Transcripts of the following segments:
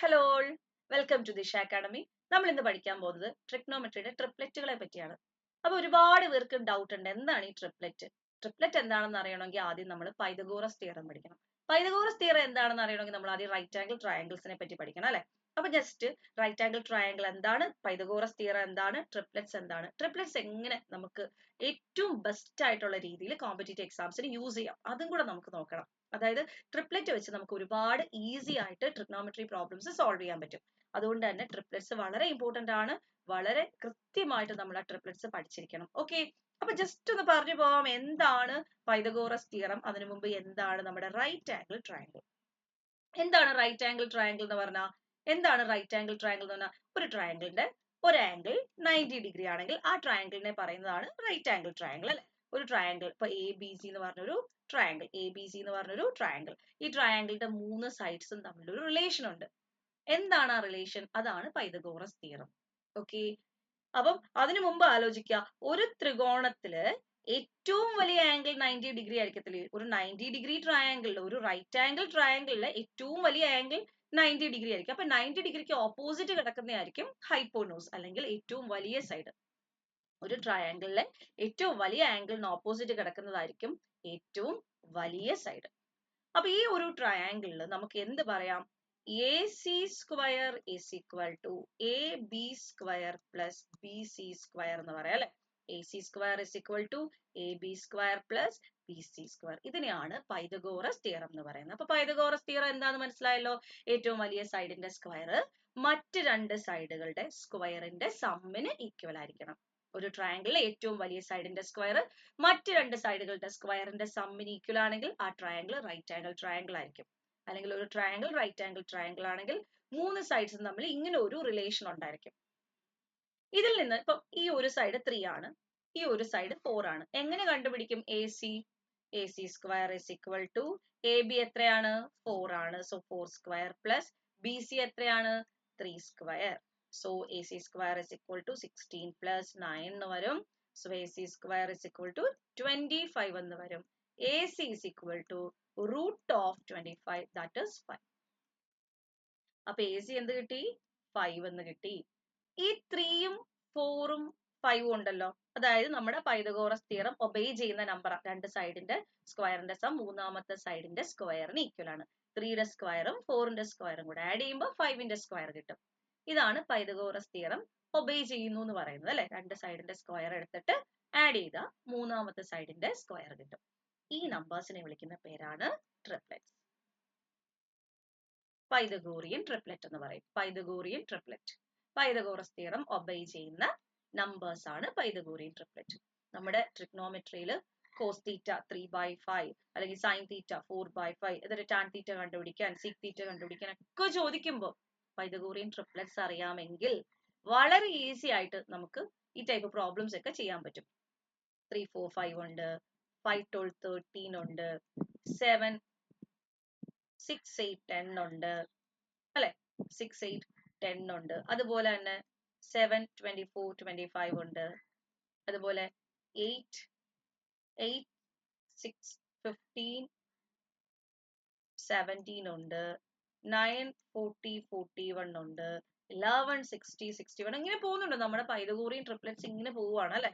Hello all, welcome to Disha academy. നമ്മൾ ഇന്ന് പഠിക്കാൻ പോകുന്നത് ട്രിഗ്നോമെട്രിയുടെ ട്രിപ്ലെറ്റുകളെ പറ്റിയാണ്. അപ്പൊ ഒരുപാട് പേർക്ക് ഡൗട്ട് ഉണ്ട്, എന്താണ് ഈ ട്രിപ്ലെറ്റ്? ട്രിപ്ലെറ്റ് എന്താണെന്ന് അറിയണമെങ്കിൽ ആദ്യം നമ്മൾ പൈതഗോറസ് തിയറം പഠിക്കണം. പൈതഗോറസ് തിയറം എന്താണെന്ന് അറിയണമെങ്കിൽ നമ്മൾ ആദ്യം റൈറ്റ് ആംഗിൾ ട്രയാങ്കിൾസിനെ പറ്റി പഠിക്കണം അല്ലെ? അപ്പൊ ജസ്റ്റ് റൈറ്റ് ആംഗിൾ ട്രയാങ്കിൾ എന്താണ്, പൈതഗോറസ് തിയറം എന്താണ്, ട്രിപ്ലെറ്റ്സ് എന്താണ്, ട്രിപ്ലെറ്റ്സ് എങ്ങനെ നമുക്ക് ഏറ്റവും ബെസ്റ്റ് ആയിട്ടുള്ള രീതിയിൽ കോമ്പറ്റേറ്റീവ് എക്സാംസിന് യൂസ് ചെയ്യാം, അതും കൂടെ നമുക്ക് നോക്കണം. അതായത് ട്രിപ്ലെറ്റ് വെച്ച് നമുക്ക് ഒരുപാട് ഈസി ആയിട്ട് ട്രിഗ്നോമെട്രി പ്രോബ്ലംസ് സോൾവ് ചെയ്യാൻ പറ്റും. അതുകൊണ്ട് തന്നെ ട്രിപ്ലെറ്റ്സ് വളരെ ഇമ്പോർട്ടന്റ് ആണ്. വളരെ കൃത്യമായിട്ട് നമ്മൾ ആ ട്രിപ്ലെറ്റ്സ് പഠിച്ചിരിക്കണം. ഓക്കെ, അപ്പൊ ജസ്റ്റ് ഒന്ന് പറഞ്ഞു പോവാം, എന്താണ് പൈതഗോറസ് തിയറം, അതിനു മുമ്പ് എന്താണ് നമ്മുടെ റൈറ്റ് ആംഗിൾ ട്രയാങ്കിൾ. എന്താണ് റൈറ്റ് ആംഗിൾ ട്രയാങ്കിൾ എന്ന് പറഞ്ഞാൽ? എന്താണ് റൈറ്റ് ആംഗിൾ ട്രയാങ്കിൾ എന്ന് പറഞ്ഞാൽ? ഒരു ട്രയാങ്കിളിന്റെ ഒരു ആംഗിൾ 90 ഡിഗ്രി ആണെങ്കിൽ ആ ട്രയാങ്കിളിനെ പറയുന്നതാണ് റൈറ്റ് ആംഗിൾ ട്രയാങ്കിൾ അല്ലെ? ഒരു ട്രയാങ്കിൾ ഇപ്പൊ എ ബി സി എന്ന് പറഞ്ഞൊരു ട്രയാങ്കിൾ, എ ബി സി എന്ന് പറഞ്ഞൊരു ട്രയാങ്കിൾ, ഈ ട്രയാങ്കിളിന്റെ മൂന്ന് സൈഡ്സും തമ്മിലൊരു റിലേഷൻ ഉണ്ട്. എന്താണ് ആ റിലേഷൻ? അതാണ് പൈതഗോറസ് തിയറം. ഓക്കെ, അപ്പം അതിനു മുമ്പ് ആലോചിക്കുക, ഒരു ത്രികോണത്തില് ഏറ്റവും വലിയ ആംഗിൾ 90 ഡിഗ്രി ആയിരിക്കത്തില്ലേ? ഒരു 90 ഡിഗ്രി ട്രയാങ്കിളിൽ, ഒരു റൈറ്റ് ആംഗിൾ ട്രയാങ്കിളിലെ ഏറ്റവും വലിയ ആംഗിൾ 90 ഡിഗ്രി ആയിരിക്കും. അപ്പൊ 90 ഡിഗ്രിക്ക് ഓപ്പോസിറ്റ് കിടക്കുന്നതായിരിക്കും ഹൈപ്പോനൂസ്, അല്ലെങ്കിൽ ഏറ്റവും വലിയ സൈഡ്. ഒരു ട്രയാങ്കിളിലെ ഏറ്റവും വലിയ ആംഗിളിന് ഓപ്പോസിറ്റ് കിടക്കുന്നതായിരിക്കും ഏറ്റവും വലിയ സൈഡ്. അപ്പൊ ഈ ഒരു ട്രയാങ്കിളിൽ നമുക്ക് എന്ത് പറയാം? A C square is equal to A B square plus B C square എന്ന് പറയാം അല്ലെ? A C square is equal to A B square plus B C square. ഇതിനെയാണ് പൈതഗോറസ് തിയറം എന്ന് പറയുന്നത്. അപ്പൊ പൈതഗോറസ് തിയറം എന്താന്ന് മനസ്സിലായല്ലോ? ഏറ്റവും വലിയ സൈഡിന്റെ സ്ക്വയർ മറ്റ് രണ്ട് സൈഡുകളുടെ സ്ക്വയറിന്റെ സമ്മിന് ഈക്വൽ ആയിരിക്കണം. ഒരു ട്രയാങ്കിളിലെ ഏറ്റവും വലിയ സൈഡിന്റെ സ്ക്വയർ മറ്റ് രണ്ട് സൈഡുകളുടെ സ്ക്വയറിന്റെ സമ്മിന് ഈക്വൽ ആണെങ്കിൽ ആ ട്രയാങ്കിൾ റൈറ്റ് ആംഗിൾ ട്രയാങ്കിൾ ആയിരിക്കും. അല്ലെങ്കിൽ ഒരു ട്രയാങ്കിൾ റൈറ്റ് ആംഗിൾ ട്രയാങ്കിൾ ആണെങ്കിൽ മൂന്ന് സൈഡ്സും തമ്മിൽ ഇങ്ങനെ ഒരു റിലേഷൻ ഉണ്ടായിരിക്കും. ഇതിൽ നിന്ന് ഇപ്പൊ ഈ ഒരു സൈഡ് 3 ആണ്, ഈ ഒരു സൈഡ് 4 ആണ്. എങ്ങനെ കണ്ടുപിടിക്കും A C? A C square is equal to A B എത്രയാണ്? 4 ആണ്. So 4 square plus B C എത്രയാണ്? 3 square. So A C square is equal to 16 plus 9 എന്ന് വരും. So A C square is equal to 25 എന്ന് വരും. A C is equal to root of 25, that is 5. അപ്പൊ A C എന്ത് കിട്ടി? 5 എന്ന് കിട്ടി. ഈ 3ഉം 4ഉം 5ഉം ഉണ്ടല്ലോ, അതായത് നമ്മുടെ പൈതഗോറസ് തിയറം ഒബേ ചെയ്യുന്ന നമ്പർ. രണ്ട് സൈഡിന്റെ സ്ക്വയറിന്റെ സം മൂന്നാമത്തെ സൈഡിന്റെ സ്ക്വയറിന് ഈക്വൽ ആണ്. 3യുടെ സ്ക്വയറും 4ന്റെ സ്ക്വയറും കൂടെ ആഡ് ചെയ്യുമ്പോൾ 5ന്റെ സ്ക്വയർ കിട്ടും. ഇതാണ് പൈതഗോറസ് തിയറം ഒബേ ചെയ്യുന്നു എന്ന് പറയുന്നത് അല്ലെ? രണ്ട് സൈഡിന്റെ സ്ക്വയർ എടുത്തിട്ട് ആഡ് ചെയ്താൽ മൂന്നാമത്തെ സൈഡിന്റെ സ്ക്വയർ കിട്ടും. ഈ നമ്പേഴ്സിനെ വിളിക്കുന്ന പേരാണ് ട്രിപ്ലെറ്റ്സ്. പൈതഗോറിയൻ ട്രിപ്ലെറ്റ് എന്ന് പറയും. Pythagorean triplet, Pythagoras theorem obey ചെയ്യുന്ന നമ്പേഴ്സ് ആണ് പൈതഗോറിയൻ ട്രിപ്ലെറ്റ്. നമ്മുടെ ട്രിഗ്നോമെട്രിയിൽ കോസ് തീറ്റ 3/5 അല്ലെങ്കിൽ സൈൻ തീറ്റ 4/5, എന്നിട്ട് ടാൻ തീറ്റ കണ്ടുപിടിക്കാൻ, സീക് തീറ്റ കണ്ടുപിടിക്കാൻ ഒക്കെ ചോദിക്കുമ്പോൾ പൈതഗോറിയൻ ട്രിപ്ലെറ്റ്സ് അറിയാമെങ്കിൽ വളരെ ഈസി ആയിട്ട് നമുക്ക് ഈ ടൈപ്പ് പ്രോബ്ലംസ് ഒക്കെ ചെയ്യാൻ പറ്റും. 3, 4, 5 ഉണ്ട്, 5, 12, 13 ഉണ്ട്, 7, 6, 8, 10 ഉണ്ട് അല്ലെ? 6, 8, 10 ഉണ്ട്. അതുപോലെ തന്നെ 7, 24, 25 ഉണ്ട്. അതുപോലെ 8, 6, 15, 17 ഉണ്ട്. 9, 40, 41 ഉണ്ട്. 11, 60, 61 ഇങ്ങനെ പോകുന്നുണ്ട്. നമ്മുടെ പൈതഗോറിയൻ ട്രിപ്ലെറ്റ്സ് ഇങ്ങനെ പോവുകയാണ് അല്ലെ?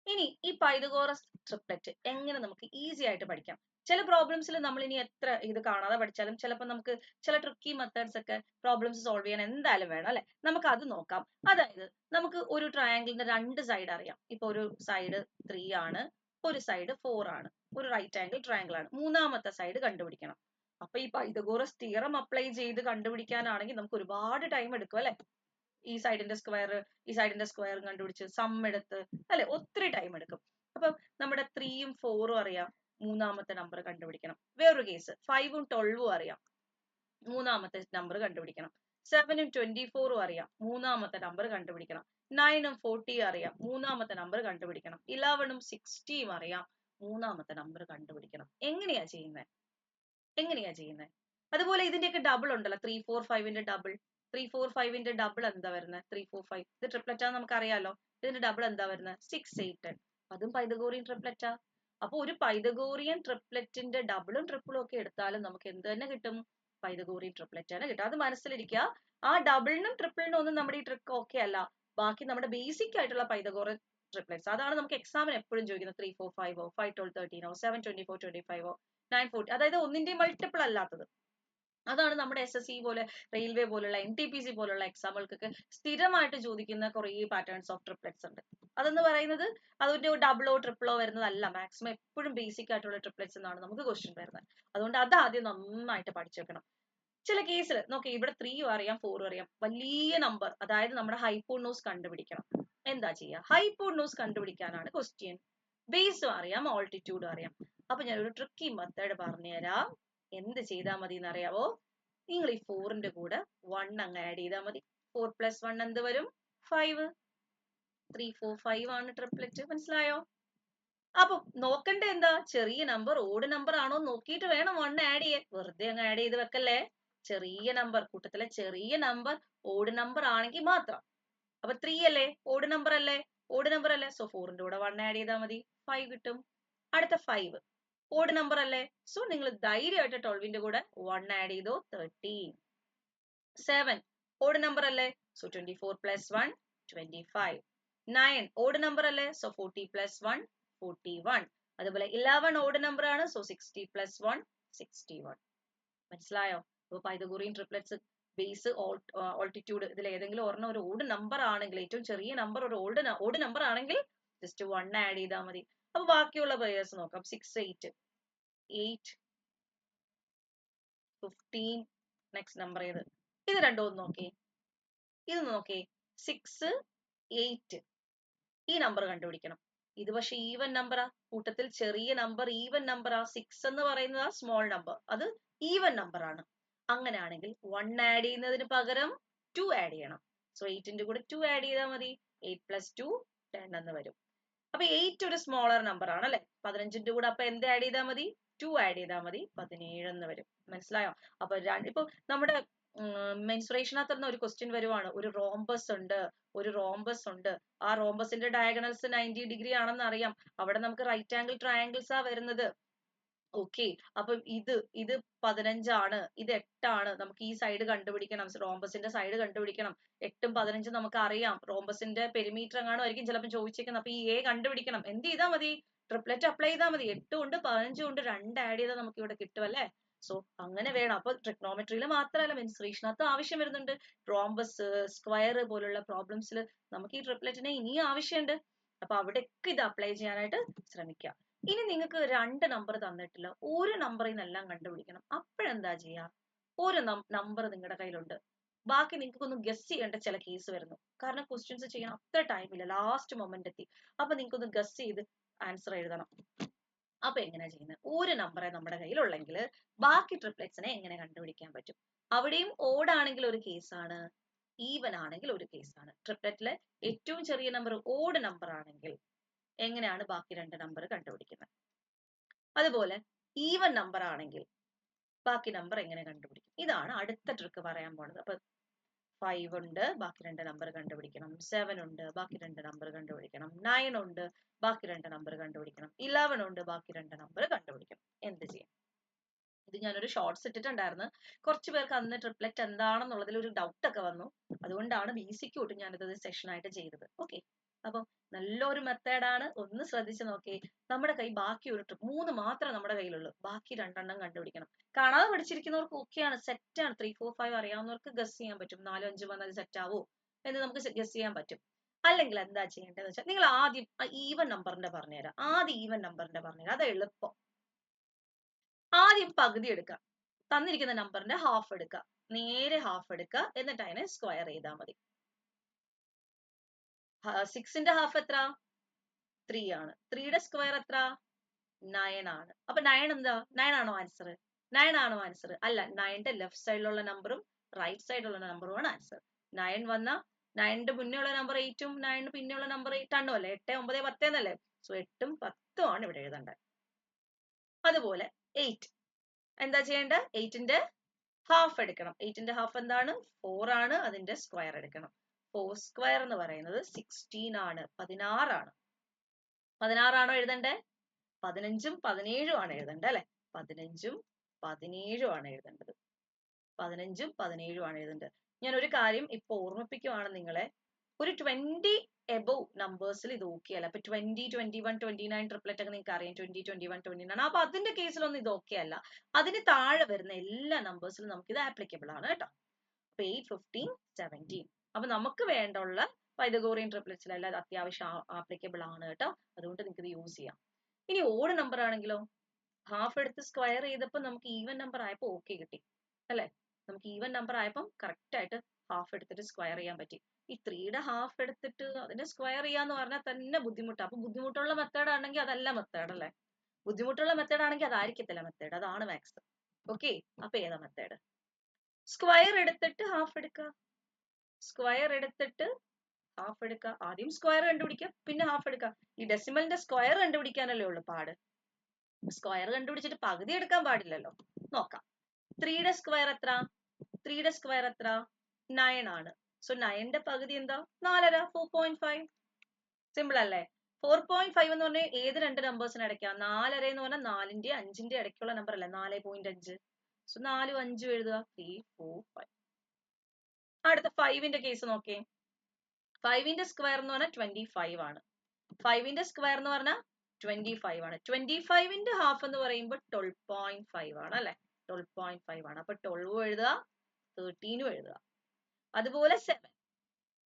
ഇനി ഈ പൈതഗോറസ് ട്രിപ്ലെറ്റ് എങ്ങനെ നമുക്ക് ഈസി ആയിട്ട് പഠിക്കാം? ചില പ്രോബ്ലംസിൽ നമ്മൾ ഇനി എത്ര ഇത് കാണാതെ പഠിച്ചാലും ചിലപ്പോൾ നമുക്ക് ചില ട്രിക്കി മെത്തേഡ്സ് ഒക്കെ പ്രോബ്ലംസ് സോൾവ് ചെയ്യാൻ എന്തായാലും വേണം അല്ലെ? നമുക്ക് അത് നോക്കാം. അതായത് നമുക്ക് ഒരു ട്രയാങ്കിളിന്റെ രണ്ട് സൈഡ് അറിയാം. ഇപ്പൊ ഒരു സൈഡ് 3 ആണ്, ഒരു സൈഡ് 4 ആണ്, ഒരു റൈറ്റ് ആംഗിൾ ട്രയാങ്കിൾ ആണ്. മൂന്നാമത്തെ സൈഡ് കണ്ടുപിടിക്കണം. അപ്പൊ ഈ പൈതഗോറസ് തിയറം അപ്ലൈ ചെയ്ത് കണ്ടുപിടിക്കാനാണെങ്കിൽ നമുക്ക് ഒരുപാട് ടൈം എടുക്കും അല്ലെ? ഈ സൈഡിന്റെ സ്ക്വയർ കണ്ടുപിടിച്ച് സം എടുത്ത് അല്ലെ, ഒത്തിരി ടൈം എടുക്കും. അപ്പൊ നമ്മുടെ 3ഉം 4ഉം അറിയാം, മൂന്നാമത്തെ നമ്പർ കണ്ടുപിടിക്കണം. വേറൊരു കേസ് 5ഉം 12ഉം അറിയാം, മൂന്നാമത്തെ നമ്പർ കണ്ടുപിടിക്കണം. 7ഉം 24ഉം അറിയാം, മൂന്നാമത്തെ നമ്പർ കണ്ടുപിടിക്കണം. 9ഉം 40 അറിയാം, മൂന്നാമത്തെ നമ്പർ കണ്ടുപിടിക്കണം. 11ഉം 60ഉം അറിയാം, മൂന്നാമത്തെ നമ്പർ കണ്ടുപിടിക്കണം. എങ്ങനെയാ ചെയ്യുന്നത്? അതുപോലെ ഇതിന്റെയൊക്കെ ഡബിൾ ഉണ്ടല്ലോ, 3, 4, 5ന്റെ ഡബിൾ. 3, 4, 5ന്റെ ഡബിൾ എന്താ വരുന്നത്? 3, 4, 5 ഇത് ട്രിപ്ലെറ്റ് ആണെന്ന് നമുക്ക് അറിയാലോ. ഇതിന്റെ ഡബിൾ എന്താ വരുന്നത്? 6, 8, 10. അതും പൈതഗോറിയൻ ട്രിപ്ലെറ്റാ. അപ്പൊ ഒരു പൈതഗോറിയൻ ട്രിപ്ലെറ്റിന്റെ ഡബിളും ട്രിപ്പിളും ഒക്കെ എടുത്താലും നമുക്ക് എന്ത് തന്നെ കിട്ടും? പൈതഗോറിയൻ ട്രിപ്ലറ്റ് ആണ് കിട്ടുക. അത് മനസ്സിലിരിക്കുക. ആ ഡബിളിനും ട്രിപ്പിളിനും ഒന്നും നമ്മുടെ ഈ ട്രിക്ക് ഓക്കെ അല്ല. ബാക്കി നമ്മുടെ ബേസിക് ആയിട്ടുള്ള പൈതഗോറിയൻ ട്രിപ്ലെറ്റ്സ് അതാണ് നമുക്ക് എക്സാമിന് എപ്പോഴും ചോദിക്കുന്നത്. 3 4 5 5 12 13 7 24 25 9 40, അതായത് ഒന്നിന്റെ മൾട്ടിപ്പിൾ അല്ലാത്തത്. അതാണ് നമ്മുടെ SSC പോലെ റെയിൽവേ പോലുള്ള NTPC പോലുള്ള എക്സാമുകൾക്കൊക്കെ സ്ഥിരമായിട്ട് ചോദിക്കുന്ന കുറേ പാറ്റേൺസ് ഓഫ് ട്രിപ്ലെറ്റ്സ് ഉണ്ട്. അതെന്ന് പറയുന്നത് അതിന്റെ ഡബിളോ ട്രിപ്പിളോ വരുന്നതല്ല. മാക്സിമം എപ്പോഴും ബേസിക് ആയിട്ടുള്ള ട്രിപ്ലെറ്റ്സ് എന്നാണ് നമുക്ക് ക്വസ്റ്റ്യൻ വരുന്നത്. അതുകൊണ്ട് അത് ആദ്യം നന്നായിട്ട് പഠിച്ചു വെക്കണം. ചില കേസിൽ നോക്കി, ഇവിടെ 3 അറിയാം 4 അറിയാം, വലിയ നമ്പർ, അതായത് നമ്മുടെ ഹൈപ്പോണൂസ് കണ്ടുപിടിക്കണം. എന്താ ചെയ്യുക? ഹൈപ്പോണൂസ് കണ്ടുപിടിക്കാനാണ് ക്വസ്റ്റ്യൻ. ബേസും അറിയാം, ഓൾട്ടിറ്റ്യൂഡും അറിയാം. അപ്പൊ ഞാൻ ഒരു ട്രിക്കി മെത്തേഡ് പറഞ്ഞുതരാം. എന്ത് ചെയ്താൽ മതി എന്നറിയാവോ? നിങ്ങൾ ഈ 4ന്റെ കൂടെ 1 അങ്ങ് ആഡ് ചെയ്താൽ മതി. 4 + 1 എന്ത് വരും? 5. 3 4 5 ആണ് ട്രിപ്ലെറ്റ്. മനസ്സിലായോ? അപ്പൊ നോക്കണ്ട എന്താ, ചെറിയ നമ്പർ ഓഡ് നമ്പർ ആണോ നോക്കിയിട്ട് വേണം 1 ആഡ് ചെയ്യാൻ. വെറുതെ അങ്ങ് ആഡ് ചെയ്ത് വെക്കല്ലേ. ചെറിയ നമ്പർ, കൂട്ടത്തിലെ ചെറിയ നമ്പർ ഓഡ് നമ്പർ ആണെങ്കിൽ മാത്രം. അപ്പൊ 3 അല്ലേ, ഓഡ് നമ്പർ അല്ലേ, ഓഡ് നമ്പർ അല്ലേ, സോ 4ന്റെ കൂടെ 1 ആഡ് ചെയ്താൽ മതി, 5 കിട്ടും. അടുത്ത 5 ഓഡ് നമ്പർ അല്ലേ, സോ നിങ്ങൾ ധൈര്യമായിട്ട് 12ന്റെ കൂടെ 1 ആഡ് ചെയ്തോ, 13. 7 ഓഡ് നമ്പർ അല്ലേ, സോ 24 + 1 25. 9 ഓഡ് നമ്പർ അല്ലേ, സോ 40 + 1 41. അതുപോലെ 11 ഓഡ് നമ്പർ ആണ്, സോ 60 + 1 61. മനസ്സിലായോ? അപ്പൊ പൈതഗോറിയൻ ട്രിപ്ലെറ്റ്സ് ബേസ് ഓൾട്ടിറ്റ്യൂഡ് ഇതിൽ ഏതെങ്കിലും ഒരെണ്ണം ഒരു ഓഡ് നമ്പർ ആണെങ്കിൽ, ഏറ്റവും ചെറിയ നമ്പർ ഒരു ഓഡ് നമ്പർ ആണെങ്കിൽ ജസ്റ്റ് 1 ആഡ് ചെയ്താൽ മതി. അപ്പൊ ബാക്കിയുള്ള പേയേഴ്സ് നോക്കാം. 6 8 8 15. നെക്സ്റ്റ് നമ്പർ ഏത്? ഇത് രണ്ടും ഒന്ന് നോക്കി, ഇത് നോക്കി. 6 8 ഈ നമ്പർ കണ്ടുപിടിക്കണം. ഇത് പക്ഷെ ഈവൻ നമ്പറാ, കൂട്ടത്തിൽ ചെറിയ നമ്പർ ഈവൻ നമ്പറാ. 6 എന്ന് പറയുന്നത് സ്മോൾ നമ്പർ, അത് ഈവൻ നമ്പർ ആണ്. അങ്ങനെയാണെങ്കിൽ 1 ആഡ് ചെയ്യുന്നതിന് പകരം 2 ആഡ് ചെയ്യണം. സോ 8ന്റെ കൂടെ 2 ആഡ് ചെയ്താൽ മതി. 8 + 2 10 എന്ന് വരും. അപ്പൊ 8 ഒരു സ്മോളർ നമ്പർ ആണ് അല്ലെ. 15ന്റെ കൂടെ അപ്പൊ എന്ത് ആഡ് ചെയ്താൽ മതി? 2 ആഡ് ചെയ്താൽ മതി, 17 എന്ന് വരും. മനസ്സിലായോ? അപ്പൊ ഇപ്പൊ നമ്മുടെ മെൻസുറേഷനകത്ത് തന്നെ ഒരു ക്വസ്റ്റ്യൻ വരുവാണ്. ഒരു റോംബസ് ഉണ്ട്. ആ റോംബസിന്റെ ഡയഗണൽസ് 90 ഡിഗ്രി ആണെന്ന് അറിയാം. അവിടെ നമുക്ക് റൈറ്റ് ആംഗിൾ ട്രയാങ്കിൾസ് ആ വരുന്നത്. ഓക്കെ, അപ്പം ഇത് 15 ആണ്, ഇത് 8 ആണ്. നമുക്ക് ഈ സൈഡ് കണ്ടുപിടിക്കണം, റോംബസിന്റെ സൈഡ് കണ്ടുപിടിക്കണം. 8ഉം 15ഉം നമുക്ക് അറിയാം. റോംബസിന്റെ പെരിമീറ്റർ എങ്ങാനും ആയിരിക്കും ചിലപ്പോൾ ചോദിച്ചേക്കുന്നത്. അപ്പൊ ഈ A കണ്ടുപിടിക്കണം. എന്ത് ചെയ്താൽ മതി? ട്രിപ്ലെറ്റ് അപ്ലൈ ചെയ്താൽ മതി. 8 ഉണ്ട് 15 ഉണ്ട്, 2 ആഡ് ചെയ്താൽ നമുക്ക് ഇവിടെ കിട്ടും അല്ലേ. സോ അങ്ങനെ വേണം. അപ്പൊ ട്രിഗ്നോമെട്രിയിൽ മാത്രമല്ല മെൻസുറേഷനകത്ത് ആവശ്യം വരുന്നുണ്ട്. റോംബസ്, സ്ക്വയർ പോലുള്ള പ്രോബ്ലംസിൽ നമുക്ക് ഈ ട്രിപ്ലെറ്റിനെ ഇനിയും ആവശ്യമുണ്ട്. അപ്പൊ അവിടെയൊക്കെ ഇത് അപ്ലൈ ചെയ്യാനായിട്ട് ശ്രമിക്കാം. ഇനി നിങ്ങൾക്ക് 2 നമ്പർ തന്നിട്ടില്ല, ഒരു നമ്പറിൽ നിന്നെല്ലാം കണ്ടുപിടിക്കണം. അപ്പോഴെന്താ ചെയ്യാ? ഒരു നമ്പർ നിങ്ങളുടെ കയ്യിലുണ്ട്, ബാക്കി നിങ്ങൾക്കൊന്ന് ഗസ് ചെയ്യേണ്ട ചില കേസ് വരുന്നു. കാരണം ക്വസ്റ്റ്യൻസ് ചെയ്യാൻ അത്ര ടൈമില്ല, ലാസ്റ്റ് മൊമെന്റ് എത്തി. അപ്പൊ നിങ്ങൾക്കൊന്ന് ഗസ് ചെയ്ത് ആൻസർ എഴുതണം. അപ്പൊ എങ്ങനെയാ ചെയ്യുന്നത്? ഒരു നമ്പറെ നമ്മുടെ കയ്യിലുള്ളെങ്കിൽ ബാക്കി ട്രിപ്ലെറ്റ്സിനെ എങ്ങനെ കണ്ടുപിടിക്കാൻ പറ്റും? അവിടെയും ഓഡ് ആണെങ്കിൽ ഒരു കേസാണ്, ഈവൻ ആണെങ്കിൽ ഒരു കേസാണ്. ട്രിപ്ലെറ്റിലെ ഏറ്റവും ചെറിയ നമ്പർ ഓഡ് നമ്പർ ആണെങ്കിൽ എങ്ങനെയാണ് ബാക്കി 2 നമ്പർ കണ്ടുപിടിക്കുന്നത്? അതുപോലെ ഈവൻ നമ്പർ ആണെങ്കിൽ ബാക്കി നമ്പർ എങ്ങനെ കണ്ടുപിടിക്കും? ഇതാണ് അടുത്ത ട്രിക്ക് പറയാൻ പോണത്. അപ്പൊ 5 ഉണ്ട്, ബാക്കി 2 നമ്പർ കണ്ടുപിടിക്കണം. 7 ഉണ്ട്, ബാക്കി 2 നമ്പർ കണ്ടുപിടിക്കണം. 9 ഉണ്ട്, ബാക്കി 2 നമ്പർ കണ്ടുപിടിക്കണം. 11 ഉണ്ട്, ബാക്കി 2 നമ്പർ കണ്ടുപിടിക്കണം. എന്ത് ചെയ്യും? ഇത് ഞാനൊരു ഷോർട്സ് ഇട്ടിട്ടുണ്ടായിരുന്നു. കുറച്ചു പേർക്ക് അന്ന് ട്രിപ്ലെറ്റ് എന്താണെന്നുള്ളതിൽ ഒരു ഡൗട്ട് ഒക്കെ വന്നു. അതുകൊണ്ടാണ് ബേസിക് തൊട്ട് ഞാനിത് സെഷൻ ആയിട്ട് ചെയ്തത്. ഓക്കെ, അപ്പൊ നല്ലൊരു മെത്തേഡാണ്, ഒന്ന് ശ്രദ്ധിച്ച് നോക്കി. നമ്മുടെ കൈ ബാക്കി ഒരു 3 മാത്രമേ നമ്മുടെ കയ്യിലുള്ളൂ, ബാക്കി 2 എണ്ണം കണ്ടുപിടിക്കണം. കാണാതെ പഠിച്ചിരിക്കുന്നവർക്ക് ഓക്കെയാണ്, സെറ്റാണ്. 3 4 5 അറിയാവുന്നവർക്ക് ഗസ് ചെയ്യാൻ പറ്റും. 4 5 വന്നാൽ സെറ്റ് ആവോ എന്ന് നമുക്ക് ഗസ് ചെയ്യാൻ പറ്റും. അല്ലെങ്കിൽ എന്താ ചെയ്യേണ്ടതെന്ന് വെച്ചാൽ, നിങ്ങൾ ആദ്യം ഈവൻ നമ്പറിന്റെ പറഞ്ഞുതരാം. ആദ്യം ഈവൻ നമ്പറിന്റെ പറഞ്ഞുതരാം, അത് എളുപ്പം. ആദ്യം പകുതി എടുക്കുക, തന്നിരിക്കുന്ന നമ്പറിന്റെ ഹാഫ് എടുക്കുക, നേരെ ഹാഫ് എടുക്കുക, എന്നിട്ട് അതിനെ സ്ക്വയർ ചെയ്താൽ മതി. 6ന്റെ ഹാഫ് എത്ര? 3 ആണ്. 3യുടെ സ്ക്വയർ എത്ര? 9 ആണ്. അപ്പൊ 9 എന്താ? 9 ആണോ ആൻസർ? 9 ആണോ ആൻസർ? അല്ല, 9ന്റെ ലെഫ്റ്റ് സൈഡിലുള്ള നമ്പറും റൈറ്റ് സൈഡിലുള്ള നമ്പറുമാണ് ആൻസർ. 9 വന്ന 9ന്റെ മുന്നേ ഉള്ള നമ്പർ 8ഉം 9ന് പിന്നെ ഉള്ള നമ്പർ 8 ആണോ അല്ലേ? 8 9 10 എന്നല്ലേ? സോ 8ഉം 10ഉം ആണ് ഇവിടെ എഴുതേണ്ടത്. അതുപോലെ 8 എന്താ ചെയ്യേണ്ടത്? 8ന്റെ ഹാഫ് എടുക്കണം. 8ന്റെ ഹാഫ് എന്താണ്? 4 ആണ്. അതിന്റെ സ്ക്വയർ എടുക്കണം. 4 സ്ക്വയർ എന്ന് പറയുന്നത് 16 ആണ്, 16 ആണ്. 16 ആണോ എഴുതണ്ടേ? 15ഉം 17ഉം ആണ് എഴുതേണ്ടത് അല്ലെ? 15ഉം 17ഉം ആണ് എഴുതേണ്ടത്. 15ഉം 17ഉം ആണ് എഴുതേണ്ടത്. ഞാൻ ഒരു കാര്യം ഇപ്പൊ ഓർമ്മിപ്പിക്കുവാണ് നിങ്ങളെ, ഒരു 20 എബോവ് നമ്പേഴ്സിൽ ഇത് ഓക്കെ അല്ല. അപ്പൊ 20, 21, 29 ട്രിപ്ലെറ്റ് ഒക്കെ നിങ്ങൾക്ക് അറിയാം. 20, 21, 29. അപ്പൊ അതിന്റെ കേസിലൊന്നും ഇത് ഓക്കെ അല്ല. അതിന് താഴെ വരുന്ന എല്ലാ നമ്പേഴ്സിലും നമുക്ക് ഇത് ആപ്ലിക്കബിൾ ആണ് കേട്ടോ. അപ്പൊ 8, 15, 17. അപ്പൊ നമുക്ക് വേണ്ടുള്ള പൈതഗോറിയൻ ട്രിപ്ലെറ്റ്സിലെല്ലാം ഇത് അത്യാവശ്യം ആപ്ലിക്കബിൾ ആണ് കേട്ടോ. അതുകൊണ്ട് നിങ്ങൾക്ക് ഇത് യൂസ് ചെയ്യാം. ഇനി ഓഡ് നമ്പർ ആണെങ്കിലോ, ഹാഫ് എടുത്ത് സ്ക്വയർ ചെയ്തപ്പോൾ നമുക്ക് ഈവൻ നമ്പർ ആയപ്പോൾ ഓക്കെ കിട്ടി അല്ലെ. നമുക്ക് ഈവൻ നമ്പർ ആയപ്പോൾ കറക്റ്റ് ആയിട്ട് ഹാഫ് എടുത്തിട്ട് സ്ക്വയർ ചെയ്യാൻ പറ്റി. ഈ 3യുടെ ഹാഫ് എടുത്തിട്ട് അതിനെ സ്ക്വയർ ചെയ്യാന്ന് പറഞ്ഞാൽ തന്നെ ബുദ്ധിമുട്ടാണ്. അപ്പൊ ബുദ്ധിമുട്ടുള്ള മെത്തേഡ് ആണെങ്കിൽ അതല്ല മെത്തേഡ് അല്ലെ. ബുദ്ധിമുട്ടുള്ള മെത്തേഡ് ആണെങ്കിൽ അതായിരിക്കത്തില്ല മെത്തേഡ്, അതാണ് മാക്സ്. ഓക്കെ, അപ്പൊ ഏതാ മെത്തേഡ്? സ്ക്വയർ എടുത്തിട്ട് ഹാഫ് എടുക്കുക, സ്ക്വയർ എടുത്തിട്ട് ഹാഫ് എടുക്കുക. ആദ്യം സ്ക്വയർ കണ്ടുപിടിക്കുക, പിന്നെ ഹാഫ് എടുക്കുക. ഈ ഡെസിമലിന്റെ സ്ക്വയർ കണ്ടുപിടിക്കാനല്ലേ ഉള്ളു പാട്. സ്ക്വയർ കണ്ടുപിടിച്ചിട്ട് പകുതി എടുക്കാൻ പാടില്ലല്ലോ. നോക്കാം. 3യുടെ സ്ക്വയർ എത്ര? 3യുടെ സ്ക്വയർ എത്ര? 9 ആണ്. സോ 9ന്റെ പകുതി എന്താ? 4.5, 4.5. സിമ്പിൾ അല്ലേ? 4.5 എന്ന് പറഞ്ഞാൽ ഏത് രണ്ട് നമ്പേഴ്സിന് ഇടയ്ക്കാ? 4.5 എന്ന് പറഞ്ഞാൽ 4ന്റെയും 5ന്റെയും ഇടയ്ക്കുള്ള നമ്പർ അല്ലേ? 4.5. സോ 4ഉം 5ഉം എഴുതുക. 3, 4, 5. അടുത്ത 5ന്റെ കേസ് നോക്കേ. 5ന്റെ സ്ക്വയർ എന്ന് പറഞ്ഞാൽ 25 ആണ്. 5ന്റെ സ്ക്വയർ എന്ന് പറഞ്ഞാൽ 25 ആണ്. 25ന്റെ ഹാഫ് എന്ന് പറയുമ്പോൾ 12.5 ആണ് അല്ലെ. 12.5 ആണ്. അപ്പൊ 12 എഴുതുക, 13 എഴുതുക. അതുപോലെ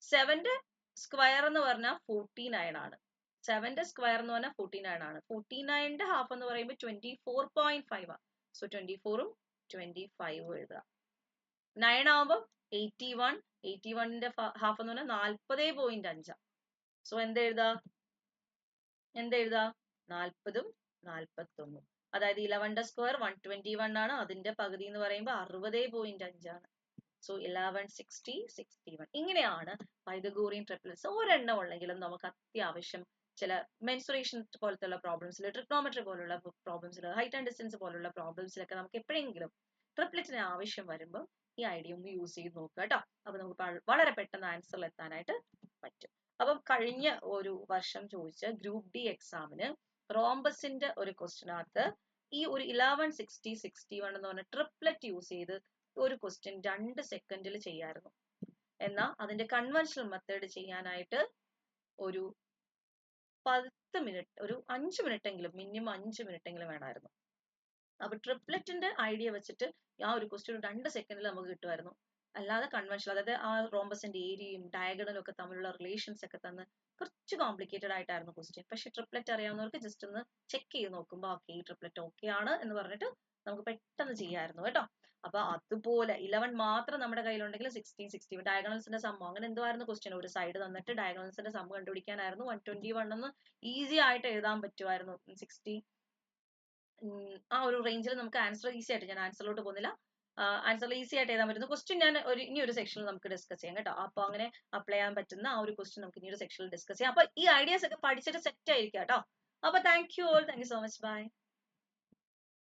7ന്റെ സ്ക്വയർ എന്ന് പറഞ്ഞാൽ 49 ആണ്. 7ന്റെ സ്ക്വയർ എന്ന് പറഞ്ഞാൽ 49 ആണ്. 49ന്റെ ഹാഫ് എന്ന് പറയുമ്പോൾ 24.5 ആണ്. സോ 24ഉം 25ഉം എഴുതുക. 9 ആവുമ്പോൾ 81. 81ന്റെ ഹാഫ് എന്ന് പറഞ്ഞാൽ 40.5. സോ എന്തെഴുതാ? 40ഉം 41. അതായത് 11ന്റെ സ്ക്വയർ 121 ആണ്. അതിന്റെ പകുതി എന്ന് പറയുമ്പോൾ 60.5 ആണ്. സോ 11, 60, 61. ഇങ്ങനെയാണ് പൈതഗോറിയൻ ട്രിപ്ലെറ്റ്സ്. ഒരെണ്ണം ഉള്ളെങ്കിലും നമുക്ക് അത്യാവശ്യം ചില മെൻസുറേഷൻ പോലത്തുള്ള പ്രോബ്ലംസിൽ, ട്രിഗ്നോമെട്രി പോലുള്ള പ്രോബ്ലംസിൽ, ഹൈറ്റ് ആൻഡ് ഡിസ്റ്റൻസ് പോലുള്ള പ്രോബ്ലംസിലൊക്കെ നമുക്ക് എപ്പോഴെങ്കിലും ട്രിപ്ലെറ്റിന് ആവശ്യം വരുമ്പോൾ ഈ ഐഡിയ ഒന്ന് യൂസ് ചെയ്ത് നോക്കുക കേട്ടോ. അപ്പൊ നമുക്ക് വളരെ പെട്ടെന്ന് ആൻസറിൽ എത്താനായിട്ട് പറ്റും. അപ്പം കഴിഞ്ഞ ഒരു വർഷം ചോദിച്ച ഗ്രൂപ്പ് ഡി എക്സാമിന് റോംബസിന്റെ ഒരു ക്വസ്റ്റിനകത്ത് ഈ ഒരു 11, 60, 61 എന്ന് പറഞ്ഞ ട്രിപ്ലെറ്റ് യൂസ് ചെയ്ത് ഒരു ക്വസ്റ്റ്യൻ 2 സെക്കൻഡിൽ ചെയ്യായിരുന്നു. എന്നാൽ അതിന്റെ കൺവെൻഷണൽ മെത്തേഡ് ചെയ്യാനായിട്ട് ഒരു 10 മിനിറ്റ്, ഒരു 5 മിനിറ്റ് എങ്കിലും, മിനിമം 5 മിനിറ്റ് എങ്കിലും വേണമായിരുന്നു. അപ്പൊ ട്രിപ്ലെറ്റിന്റെ ഐഡിയ വെച്ചിട്ട് ആ ഒരു ക്വസ്റ്റ്യൻ 2 സെക്കൻഡിൽ നമുക്ക് കിട്ടുമായിരുന്നു. അല്ലാതെ കൺവെൻഷണൽ, അതായത് ആ റോംബസിന്റെ ഏരിയയും ഡയഗണലും ഒക്കെ തമ്മിലുള്ള റിലേഷൻസ് ഒക്കെ തന്ന് കുറച്ച് കോംപ്ലിക്കേറ്റഡ് ആയിട്ടായിരുന്നു ക്വസ്റ്റ്യൻ. പക്ഷെ ട്രിപ്ലെറ്റ് അറിയാവുന്നവർക്ക് ജസ്റ്റ് ഒന്ന് ചെക്ക് ചെയ്ത് നോക്കുമ്പോൾ ഓക്കെ ഈ ട്രിപ്ലെറ്റ് ഓക്കെ ആണ് എന്ന് പറഞ്ഞിട്ട് നമുക്ക് പെട്ടെന്ന് ചെയ്യാമായിരുന്നു കേട്ടോ. അപ്പൊ അതുപോലെ 11 മാത്രം നമ്മുടെ കയ്യിലുണ്ടെങ്കിൽ 16, 60 ഡയഗണൽസിന്റെ സമ്മോ അങ്ങനെ എന്തോ ആയിരുന്നു ക്വസ്റ്റ്യൻ. ഒരു സൈഡ് തന്നിട്ട് ഡയഗണൽസിന്റെ സമ്മ് കണ്ടുപിടിക്കാനായിരുന്നു. 121 എന്ന് ഈസി ആയിട്ട് എഴുതാൻ പറ്റുമായിരുന്നു. 60 ആ ഒരു റേഞ്ചിൽ നമുക്ക് ആൻസർ ഈസി ആയിട്ട്, ഞാൻ ആൻസറിലോട്ട് പോകുന്നില്ല, ആൻസർ ഈസി ആയിട്ട് എഴുതാൻ പറ്റുന്ന ക്വസ്റ്റ്യൻ ഞാൻ ഇനി ഒരു സെക്ഷനിൽ നമുക്ക് ഡിസ്കസ് ചെയ്യാം കേട്ടോ. അപ്പൊ അങ്ങനെ അപ്ലൈ ചെയ്യാൻ പറ്റുന്ന ആ ഒരു ക്വസ്റ്റ്യൻ നമുക്ക് ഇനി ഒരു സെക്ഷനിൽ ഡിസ്കസ് ചെയ്യാം. അപ്പൊ ഈ ഐഡിയാസ് ഒക്കെ പഠിച്ചിട്ട് സെറ്റ് ആയിരിക്കാം കേട്ടോ. അപ്പൊ thank you all, thank you so much, by.